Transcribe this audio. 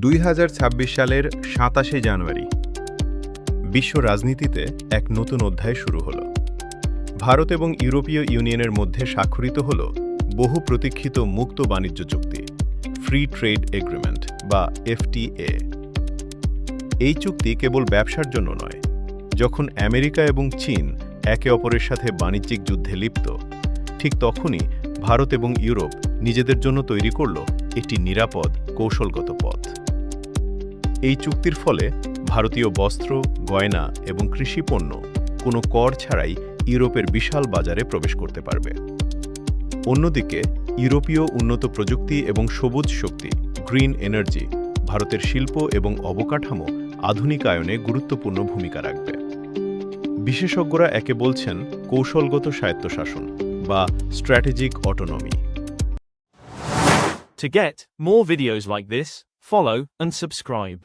2026 সালের 27শে জানুয়ারি বিশ্ব রাজনীতিতে এক নতুন অধ্যায় শুরু হলো। ভারত এবং ইউরোপীয় ইউনিয়নের মধ্যে স্বাক্ষরিত হল বহু প্রতীক্ষিত মুক্ত বাণিজ্য চুক্তি, ফ্রি ট্রেড এগ্রিমেন্ট বা এফটিএ। এই চুক্তি কেবল ব্যবসার জন্য নয়। যখন আমেরিকা এবং চীন একে অপরের সাথে বাণিজ্যিক যুদ্ধে লিপ্ত, ঠিক তখনই ভারত এবং ইউরোপ নিজেদের জন্য তৈরি করল একটি নিরাপদ কৌশলগত পথ। এই চুক্তির ফলে ভারতীয় বস্ত্র, গয়না এবং কৃষি পণ্য কোনো কর ছাড়াই ইউরোপের বিশাল বাজারে প্রবেশ করতে পারবে। অন্যদিকে ইউরোপীয় উন্নত প্রযুক্তি এবং সবুজ শক্তি, গ্রিন এনার্জি, ভারতের শিল্প এবং অবকাঠামো আধুনিকায়নে গুরুত্বপূর্ণ ভূমিকা রাখবে। বিশেষজ্ঞরা একে বলছেন কৌশলগত স্বায়ত্তশাসন বা strategic autonomy. To get more videos like this, follow and subscribe.